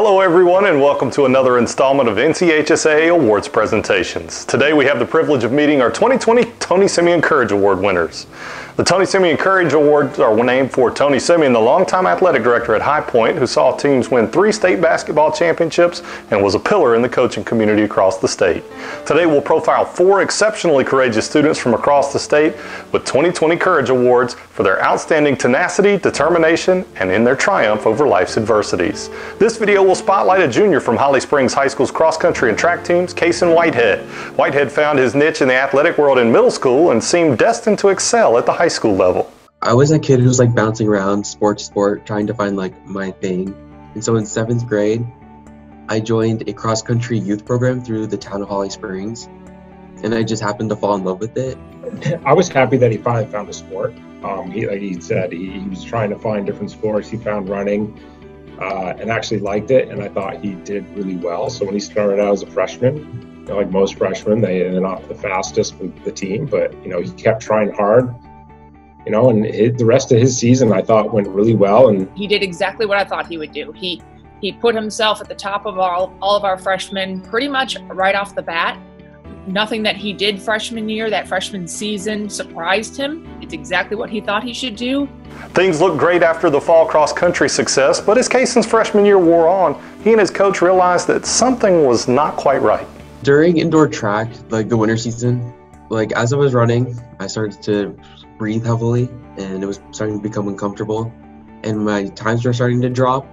Hello everyone and welcome to another installment of NCHSAA Awards presentations. Today we have the privilege of meeting our 2020 Tony Simeon Courage Award winners. The Tony Simeon Courage Awards are named for Tony Simeon, the longtime athletic director at High Point, who saw teams win 3 state basketball championships and was a pillar in the coaching community across the state. Today we'll profile 4 exceptionally courageous students from across the state with 2020 Courage Awards for their outstanding tenacity, determination, and in their triumph over life's adversities. This video will spotlight a junior from Holly Springs High School's cross-country and track teams, Casen Whitehead. Whitehead found his niche in the athletic world in middle school and seemed destined to excel at the high school level. I was a kid who was bouncing around sport to sport, trying to find my thing. And so in 7th grade, I joined a cross-country youth program through the town of Holly Springs, and I just happened to fall in love with it. I was happy that he finally found a sport. Like he said, he was trying to find different sports. He found running and actually liked it, and I thought he did really well. So when he started out as a freshman, like most freshmen, they're not the fastest with the team, but he kept trying hard. And the rest of his season, I thought, went really well. And he did exactly what I thought he would do. He put himself at the top of all of our freshmen pretty much right off the bat. Nothing that he did freshman year, that freshman season, surprised him. It's exactly what he thought he should do. Things looked great after the fall cross-country success, but as Casen's freshman year wore on, he and his coach realized that something was not quite right. During indoor track, the winter season, as I was running, I started to breathe heavily, and it was starting to become uncomfortable, and my times were starting to drop,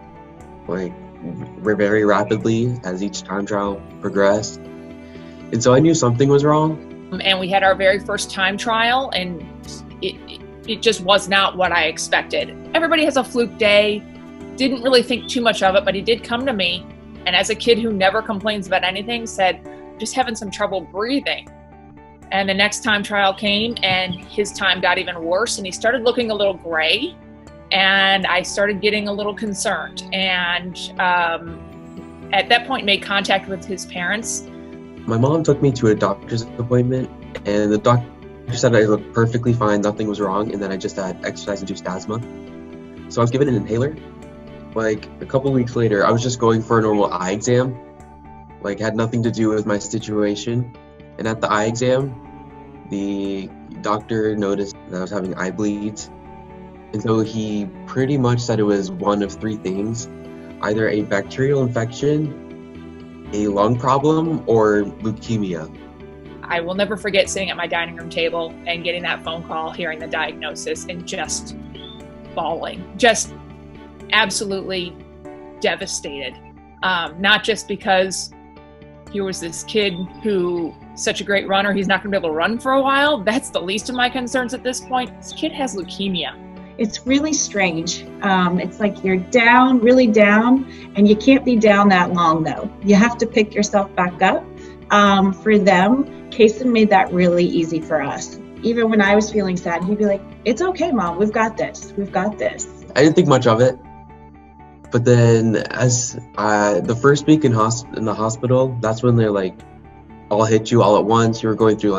very rapidly as each time trial progressed. And so I knew something was wrong. And we had our very first time trial, and it just was not what I expected. Everybody has a fluke day. Didn't really think too much of it, but he did come to me, and as a kid who never complains about anything, said, just having some trouble breathing. And the next time trial came, and his time got even worse, and he started looking a little gray, and I started getting a little concerned. And at that point, made contact with his parents. My mom took me to a doctor's appointment, and the doctor said I looked perfectly fine, nothing was wrong, and then I just had exercise-induced asthma. So I was given an inhaler. A couple weeks later, I was just going for a normal eye exam. Had nothing to do with my situation. And at the eye exam, the doctor noticed that I was having eye bleeds. And so he pretty much said it was one of 3 things: either a bacterial infection, a lung problem, or leukemia. I will never forget sitting at my dining room table and getting that phone call, hearing the diagnosis, and just bawling, just absolutely devastated. Not just because here was this kid who, such a great runner, he's not going to be able to run for a while. That's the least of my concerns at this point. This kid has leukemia. It's really strange. It's like you're down, really down, and you can't be down that long though. You have to pick yourself back up. For them, Casen made that really easy for us. Even when I was feeling sad, he'd be like, "It's okay, Mom, we've got this, we've got this." I didn't think much of it. But then as the first week in the hospital, that's when they're all hit you all at once. You were going through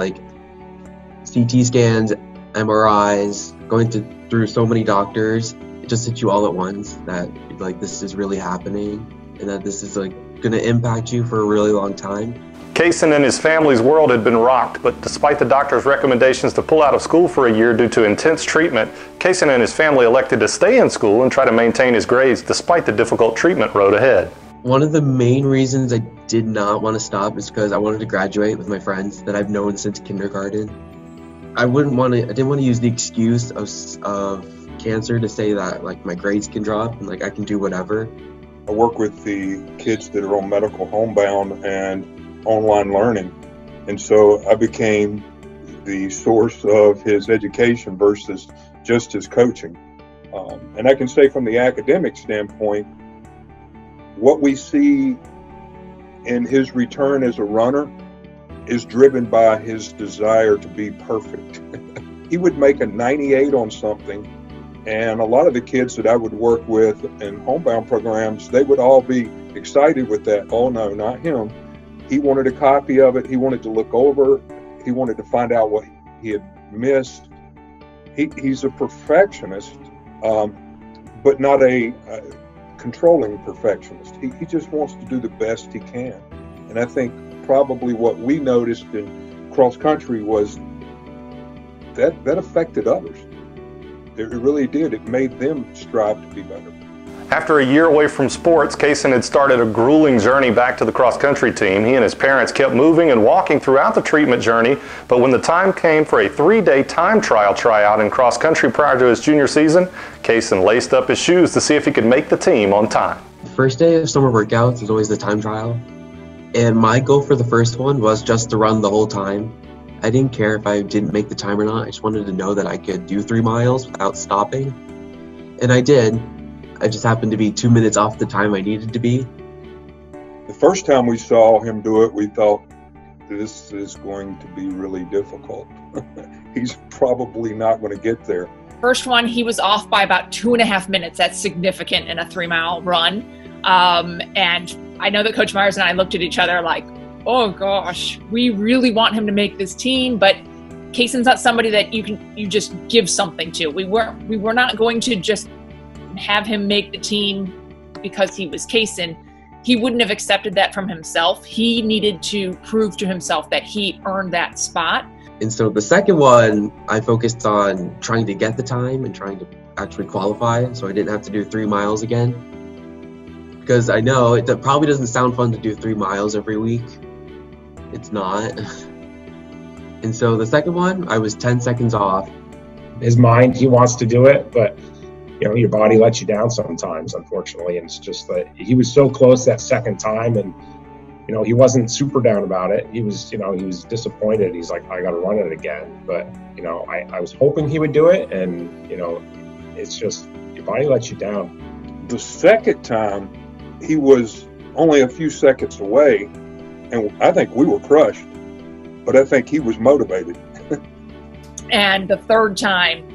CT scans, MRIs, going through so many doctors. It just hit you all at once that this is really happening, and that this is going to impact you for a really long time. Casen and his family's world had been rocked, but despite the doctor's recommendations to pull out of school for a year due to intense treatment, Casen and his family elected to stay in school and try to maintain his grades despite the difficult treatment road ahead. One of the main reasons I did not want to stop is because I wanted to graduate with my friends that I've known since kindergarten. I didn't want to use the excuse of cancer to say that my grades can drop and I can do whatever. I work with the kids that are on medical homebound and online learning, and so I became the source of his education versus just his coaching. And I can say from the academic standpoint, what we see in his return as a runner is driven by his desire to be perfect. He would make a 98 on something, and a lot of the kids that I would work with in homebound programs, they would all be excited with that. Oh no, not him. He wanted a copy of it. He wanted to look over. He wanted to find out what he had missed. He's a perfectionist, but not a controlling perfectionist. He just wants to do the best he can. And I think probably what we noticed in cross country was that affected others. It really did. It made them strive to be better. After a year away from sports, Casen had started a grueling journey back to the cross-country team. He and his parents kept moving and walking throughout the treatment journey, but when the time came for a 3-day time trial tryout in cross-country prior to his junior season, Casen laced up his shoes to see if he could make the team on time. The first day of summer workouts is always the time trial, and my goal for the first one was just to run the whole time. I didn't care if I didn't make the time or not. I just wanted to know that I could do 3 miles without stopping, and I did. I just happened to be 2 minutes off the time I needed to be. The first time we saw him do it, we thought, this is going to be really difficult. He's probably not going to get there. First one, he was off by about 2.5 minutes. That's significant in a 3-mile run. And I know that Coach Myers and I looked at each other like, oh gosh, we really want him to make this team, but Casen's not somebody that you just give something to. We were not going to just have him make the team because he was Casen. He wouldn't have accepted that from himself. He needed to prove to himself that he earned that spot. And so the second one, I focused on trying to get the time and trying to actually qualify, so I didn't have to do 3 miles again. Because I know it probably doesn't sound fun to do 3 miles every week. It's not. And so the second one, I was 10 seconds off. His mind, he wants to do it, but you know, your body lets you down sometimes, unfortunately. And it's just that he was so close that second time, and you know, he wasn't super down about it. He was, you know, he was disappointed. He's like, I got to run it again. But you know, I was hoping he would do it, and you know, it's just your body lets you down. The second time, he was only a few seconds away, and I think we were crushed. But I think he was motivated. And the third time,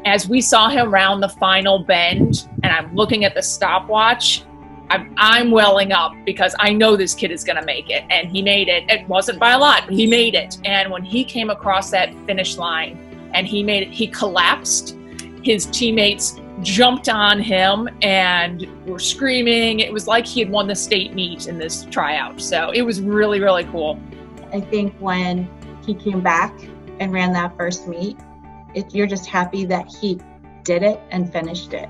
as we saw him round the final bend, and I'm looking at the stopwatch, I'm welling up because I know this kid is going to make it. And he made it. It wasn't by a lot, but he made it. And when he came across that finish line and he made it, he collapsed. His teammates jumped on him and were screaming. It was like he had won the state meet in this tryout. So it was really, really cool. I think when he came back and ran that first meet, you're just happy that he did it and finished it,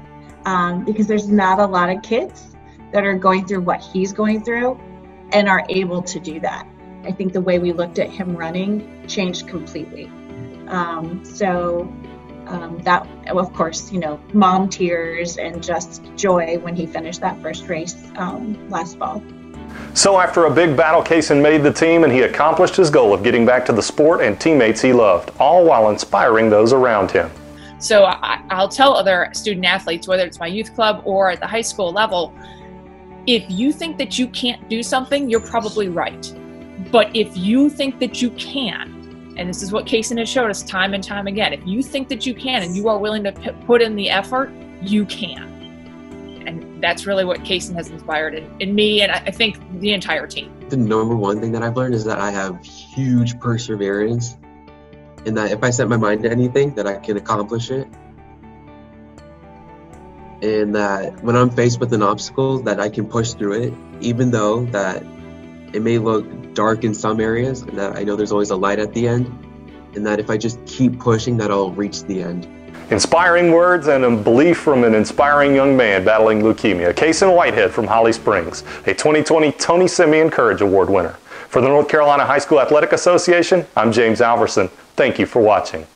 because there's not a lot of kids that are going through what he's going through and are able to do that. I think the way we looked at him running changed completely. That, of course, you know, mom tears and just joy when he finished that first race last fall. So after a big battle, Casen made the team, and he accomplished his goal of getting back to the sport and teammates he loved, all while inspiring those around him. So I'll tell other student athletes, whether it's my youth club or at the high school level, if you think that you can't do something, you're probably right. But if you think that you can, and this is what Casen has showed us time and time again, if you think that you can and you are willing to put in the effort, you can. And that's really what Casen has inspired in me, and I think the entire team. The number one thing that I've learned is that I have huge perseverance, and that if I set my mind to anything, that I can accomplish it. And that when I'm faced with an obstacle, that I can push through it, even though that it may look dark in some areas, and that I know there's always a light at the end, and that if I just keep pushing, that I'll reach the end. Inspiring words and a belief from an inspiring young man battling leukemia. Casen Whitehead from Holly Springs, a 2020 Tony Simeon Courage Award winner. For the North Carolina High School Athletic Association, I'm James Alverson. Thank you for watching.